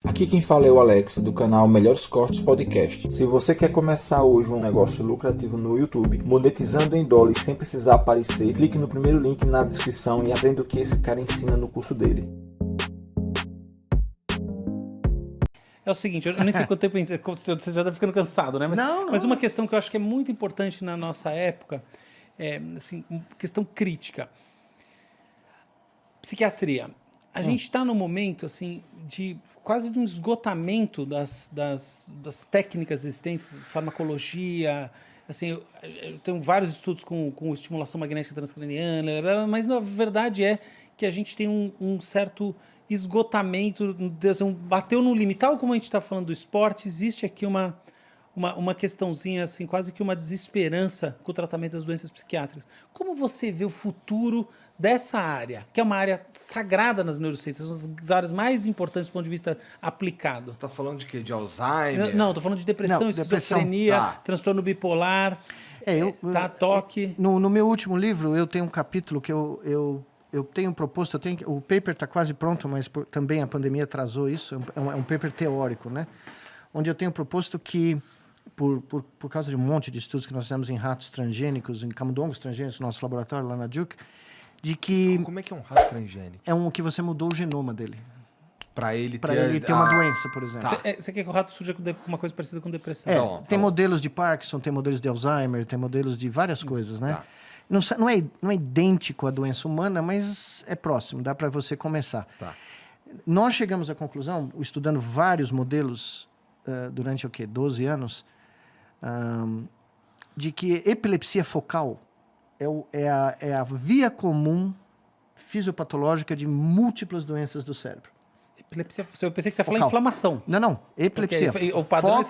Aqui quem fala é o Alex, do canal Melhores Cortes Podcast. Se você quer começar hoje um negócio lucrativo no YouTube, monetizando em dólar e sem precisar aparecer, clique no primeiro link na descrição e aprenda o que esse cara ensina no curso dele. É o seguinte, eu nem sei quanto tempo você já está ficando cansado, né? Mas uma questão que eu acho que é muito importante na nossa época, é assim, uma questão crítica. Psiquiatria. A gente está num momento assim, de quase de um esgotamento das técnicas existentes, farmacologia. Assim, eu tenho vários estudos com estimulação magnética transcraniana, mas a verdade é que a gente tem um certo esgotamento, bateu no limite. Tal como a gente está falando do esporte, existe aqui uma questãozinha, assim, quase que uma desesperança com o tratamento das doenças psiquiátricas. Como você vê o futuro dessa área, que é uma área sagrada nas neurociências, uma das áreas mais importantes do ponto de vista aplicado? Você está falando de quê? De Alzheimer? Não, estou falando de depressão, esquizofrenia, transtorno bipolar, toque. No meu último livro, eu tenho um capítulo que eu tenho proposto, o paper está quase pronto, mas também a pandemia atrasou isso, é um paper teórico, né? Onde eu tenho proposto que, por causa de um monte de estudos que nós fizemos em ratos transgênicos, em camundongos transgênicos, no nosso laboratório lá na Duke, de que... Como é que é um rato transgênico? É um que você mudou o genoma dele. Para ele ter uma doença, por exemplo. Você quer que o rato surja com uma coisa parecida com depressão? Tem modelos de Parkinson, tem modelos de Alzheimer, tem modelos de várias coisas, né? Tá. Não é idêntico à doença humana, mas é próximo, dá para você começar. Tá. Nós chegamos à conclusão, estudando vários modelos durante 12 anos, de que epilepsia focal é a via comum fisiopatológica de múltiplas doenças do cérebro. Epilepsia, eu pensei que você ia falar inflamação. Não, epilepsia. O padrão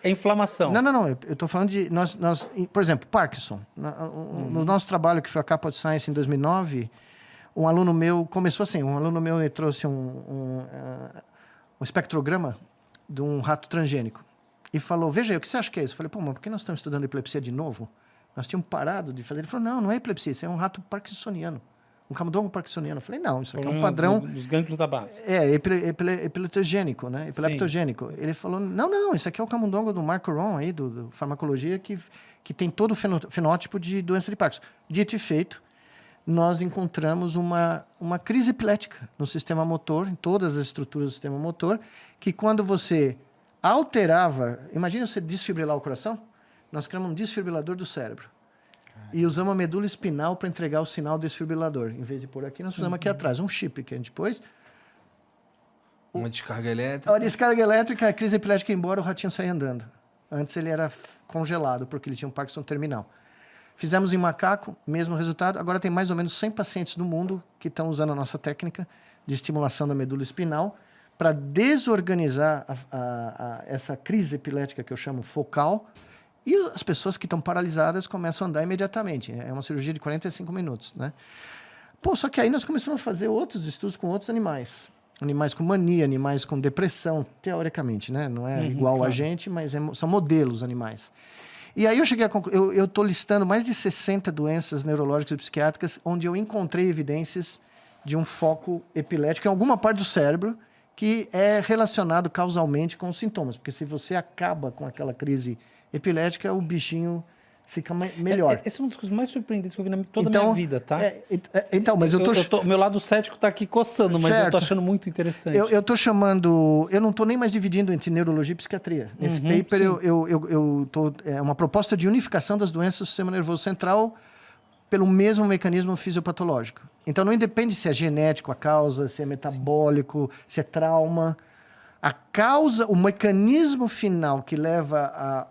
é inflamação. Não, eu estou falando de... por exemplo, Parkinson. No nosso trabalho, que foi a Capa de Science em 2009, um aluno meu começou assim, me trouxe um espectrograma de um rato transgênico e falou, veja aí, o que você acha que é isso? Eu falei, mas por que nós estamos estudando epilepsia de novo? Nós tínhamos parado de fazer. Ele falou, não é epilepsia, isso é um rato parkinsoniano. Um camundongo parkinsoniano. Eu falei, não, isso aqui é um padrão... Dos gânglios da base. Epileptogênico, né? Epileptogênico. Ele falou, não, isso aqui é o camundongo do Mark Ron, aí, do farmacologia, que tem todo o fenótipo de doença de Parkinson. Dito e feito, nós encontramos uma crise epilética no sistema motor, em todas as estruturas do sistema motor, que quando você alterava... Imagina você desfibrilar o coração? Nós criamos um desfibrilador do cérebro. E usamos a medula espinal para entregar o sinal desfibrilador. Em vez de pôr aqui, nós fizemos aqui atrás um chip que a gente pôs. Uma descarga elétrica. A descarga elétrica, a crise epilética ia embora, o ratinho saía andando. Antes ele era congelado, porque ele tinha um Parkinson terminal. Fizemos em macaco, mesmo resultado. Agora tem mais ou menos 100 pacientes no mundo que estão usando a nossa técnica de estimulação da medula espinal para desorganizar essa crise epilética que eu chamo focal. E as pessoas que estão paralisadas começam a andar imediatamente. É uma cirurgia de 45 minutos, né? Só que aí nós começamos a fazer outros estudos com outros animais. Animais com mania, animais com depressão, teoricamente, né? Não é igual a gente, mas são modelos animais. E aí eu cheguei a concluir... Eu estou listando mais de 60 doenças neurológicas e psiquiátricas onde eu encontrei evidências de um foco epilético em alguma parte do cérebro que é relacionado causalmente com os sintomas. Porque se você acaba com aquela crise epilética, o bichinho fica melhor. Essa é uma das coisas mais surpreendentes que eu vi na toda a minha vida, tá? Mas meu lado cético está aqui coçando, mas eu tô achando muito interessante. Eu tô chamando... Eu não estou nem mais dividindo entre neurologia e psiquiatria. Nesse paper, é uma proposta de unificação das doenças do sistema nervoso central pelo mesmo mecanismo fisiopatológico. Então, não independe se é genético a causa, se é metabólico, se é trauma... A causa, o mecanismo final que leva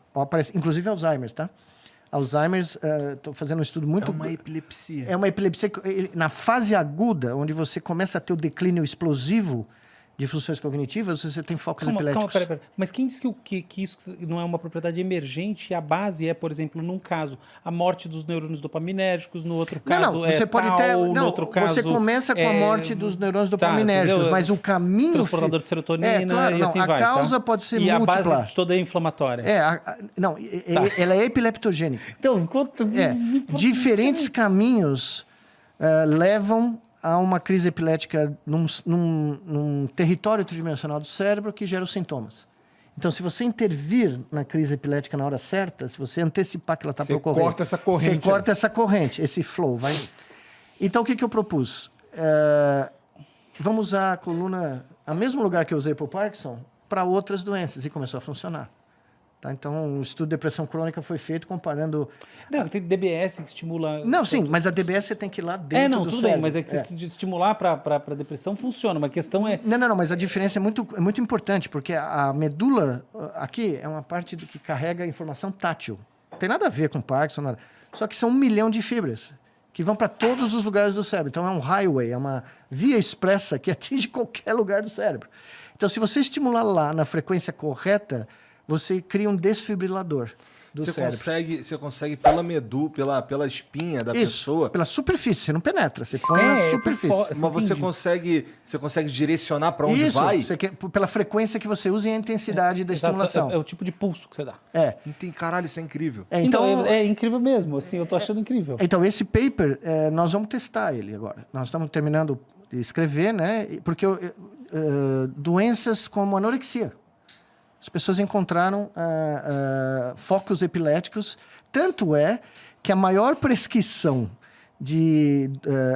inclusive Alzheimer, tá? Alzheimer, estou fazendo um estudo muito... É uma epilepsia. É uma epilepsia na fase aguda, onde você começa a ter o declínio explosivo de funções cognitivas, você tem focos epiléticos. Pera. Mas quem diz que isso não é uma propriedade emergente e a base é, por exemplo, num caso, a morte dos neurônios dopaminérgicos, no outro caso você pode no outro caso... Você começa com a morte dos neurôns dopaminérgicos, mas o caminho... Transportador de serotonina e assim vai. A causa pode ser múltipla. E a base toda é inflamatória. Ela é epileptogênica. Então, diferentes caminhos levam há uma crise epilética num território tridimensional do cérebro que gera os sintomas. Então, se você intervir na crise epilética na hora certa, se você antecipar que ela está para ocorrer... corta essa corrente. Você corta essa corrente, esse flow. Vai... Então, o que eu propus? Vamos usar a coluna, ao mesmo lugar que eu usei para o Parkinson, para outras doenças, e começou a funcionar. Tá? Então, o estudo de depressão crônica foi feito comparando... Não, tem DBS que estimula... Não, sim, mas a DBS você tem que ir lá dentro do tudo cérebro. bem, mas é que de estimular para depressão funciona, mas a questão é... Não, mas a diferença é muito importante, porque a medula aqui é uma parte que carrega a informação tátil. Não tem nada a ver com Parkinson, nada. Só que são 1 milhão de fibras que vão para todos os lugares do cérebro. Então, é um highway, é uma via expressa que atinge qualquer lugar do cérebro. Então, se você estimular lá na frequência correta, você cria um desfibrilador do cérebro. Você consegue pela medula, pela espinha da pessoa. Pela superfície, você não penetra, você põe na superfície. Mas você consegue direcionar para onde vai? Isso, pela frequência que você usa e a intensidade da estimulação. É o tipo de pulso que você dá. Caralho, isso é incrível. Então, é incrível mesmo, assim, eu tô achando incrível. Então, esse paper, nós vamos testar ele agora. Nós estamos terminando de escrever, né? Porque doenças como anorexia. As pessoas encontraram focos epiléticos. Tanto é que a maior prescrição de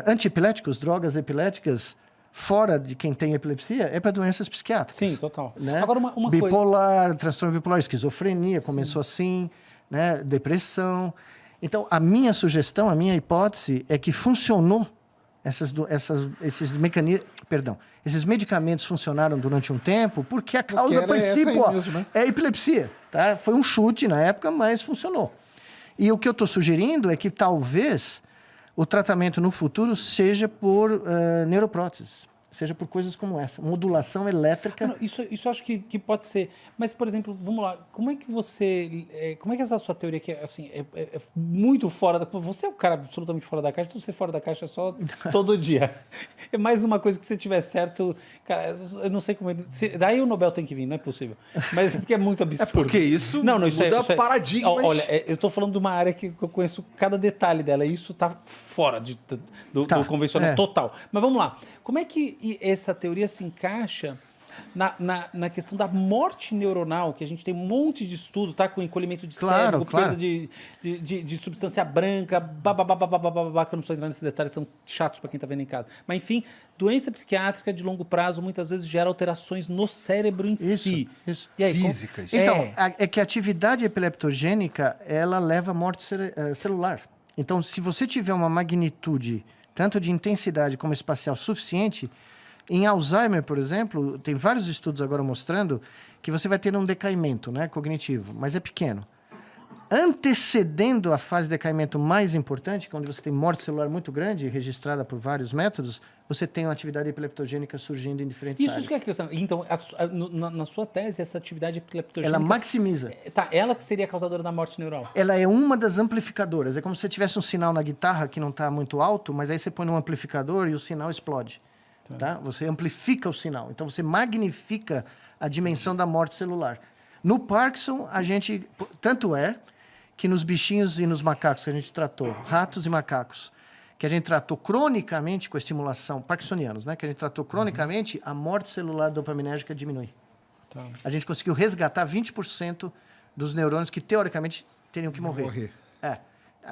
antiepiléticos, drogas epiléticas, fora de quem tem epilepsia, é para doenças psiquiátricas. Sim, total. Né? Agora, uma bipolar, transtorno bipolar, esquizofrenia, começou assim, né? Depressão. Então, a minha sugestão, a minha hipótese é que funcionou esses medicamentos funcionaram durante um tempo porque a causa principal é epilepsia. Tá? Foi um chute na época, mas funcionou. E o que eu estou sugerindo é que talvez o tratamento no futuro seja por neuropróteses. Seja por coisas como essa, modulação elétrica. Não, isso eu acho que pode ser. Mas, por exemplo, vamos lá, como é que essa sua teoria que assim, é muito fora da... Você é um cara absolutamente fora da caixa, então você é fora da caixa só todo dia. É mais uma coisa que se tiver certo, cara, eu não sei como ele... Daí o Nobel tem que vir, não é possível. Mas porque é muito absurdo. Porque isso muda paradigmas. Olha, eu tô falando de uma área que eu conheço cada detalhe dela, e isso tá fora do convencional total. Mas vamos lá, como é que essa teoria se encaixa na questão da morte neuronal, que a gente tem um monte de estudo, tá? Com encolhimento de cérebro, perda de substância branca, que eu não estou entrando nesses detalhes, são chatos para quem está vendo em casa. Mas, enfim, doença psiquiátrica de longo prazo muitas vezes gera alterações no cérebro em si. Isso. E aí, físicas. Então, é que a atividade epileptogênica, ela leva à morte celular. Então, se você tiver uma magnitude, tanto de intensidade como espacial suficiente, em Alzheimer, por exemplo, tem vários estudos agora mostrando que você vai ter um decaimento, né, cognitivo, mas é pequeno. Antecedendo a fase de decaimento mais importante, que é onde você tem morte celular muito grande, registrada por vários métodos, você tem uma atividade epileptogênica surgindo em diferentes áreas. Isso que é a questão. Então, na sua tese, essa atividade epileptogênica... Ela maximiza. Ela que seria a causadora da morte neural. Ela é uma das amplificadoras. É como se você tivesse um sinal na guitarra que não está muito alto, mas aí você põe num amplificador e o sinal explode. Tá? Você amplifica o sinal. Então, você magnifica a dimensão da morte celular. No Parkinson, a gente... Tanto é que nos bichinhos e nos macacos que a gente tratou, ratos e macacos, que a gente tratou cronicamente com a estimulação, parkinsonianos, né? Que a gente tratou cronicamente, a morte celular dopaminérgica diminui. Tá. A gente conseguiu resgatar 20% dos neurônios que, teoricamente, teriam que morrer.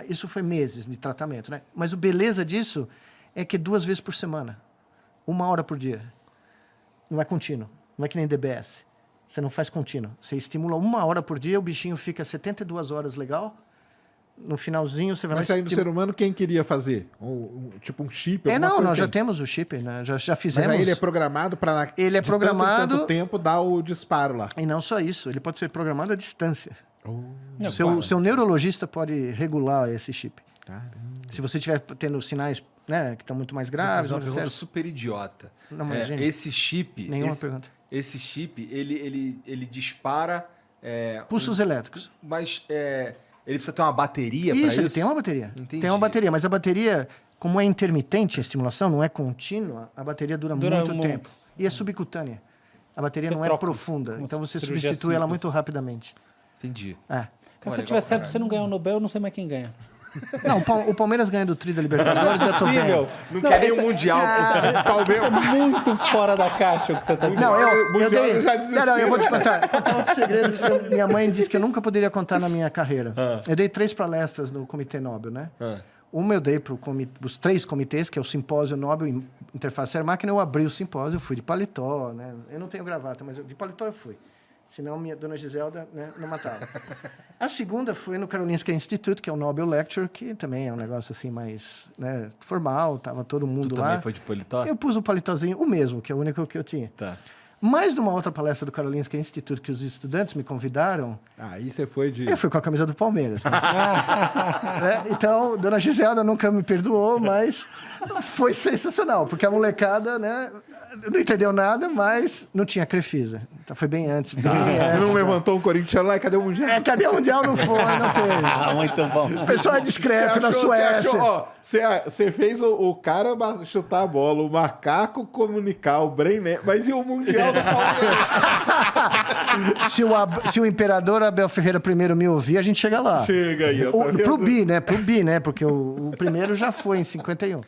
Isso foi meses de tratamento, né? Mas o beleza disso é que 2 vezes por semana. 1 hora por dia. Não é contínuo. Não é que nem DBS. Você não faz contínuo. Você estimula 1 hora por dia, o bichinho fica 72 horas legal. No finalzinho, você vai... Mas aí no ser humano, quem queria fazer? Tipo um chip? Nós já temos o chip, né? Já fizemos. Mas aí ele é programado para... Ele é programado... tanto tempo dar o disparo lá. E não só isso, ele pode ser programado à distância. Claro. Seu neurologista pode regular esse chip. Caramba. Se você estiver tendo sinais, né, que estão muito mais graves... Vou fazer uma pergunta super idiota. Não, imagina. Esse chip... Nenhuma pergunta. Esse chip, ele dispara... pulsos elétricos. Mas ele precisa ter uma bateria para isso? Ele tem uma bateria. Entendi. Tem uma bateria, mas a bateria, como é intermitente a estimulação, não é contínua, a bateria dura muito tempo. E é subcutânea. A bateria não é profunda, então você substitui ela muito rapidamente. Entendi. Se você tiver certo, você não ganha o Nobel, eu não sei mais quem ganha. Não, o Palmeiras ganha do Tri da Libertadores, eu tô bem. Possível. Não quer nem o Mundial. Isso é muito fora da caixa o que você tá dizendo. Não, eu Mundial dei... eu já desisti. Não, eu vou te contar outro segredo que minha mãe disse que eu nunca poderia contar na minha carreira. Eu dei 3 palestras no Comitê Nobel, né? Uma eu dei para os 3 comitês, que é o Simpósio Nobel Interface Ser-Máquina. Eu abri o simpósio, eu fui de paletó, né? Eu não tenho gravata, mas de paletó eu fui. Senão minha dona Giselda, né, não matava. A segunda foi no Karolinska Institute, que é o Nobel Lecture, que também é um negócio assim mais, né, formal, tava todo mundo Tu lá. também foi de paletó? Eu pus o paletózinho, o mesmo, que é o único que eu tinha. Tá. Mas numa outra palestra do Karolinska Institute que os estudantes me convidaram, Aí você foi de... eu fui com a camisa do Palmeiras. Né? Né? Então, dona Giselda nunca me perdoou, mas foi sensacional, porque a molecada, né, não entendeu nada, mas não tinha Crefisa. Então foi bem antes. Bem antes, não levantou o Corinthians lá, cadê o Mundial? cadê o Mundial? Não foi, não teve. Muito bom. O pessoal é discreto na Suécia. Você fez o cara chutar a bola, o macaco comunicar, o Brené, mas e o Mundial do Palmeiras? Se o imperador Abel Ferreira I me ouvir, a gente chega lá. Chega aí, ó, tá vendo? Pro bi, né? Porque o primeiro já foi em 51.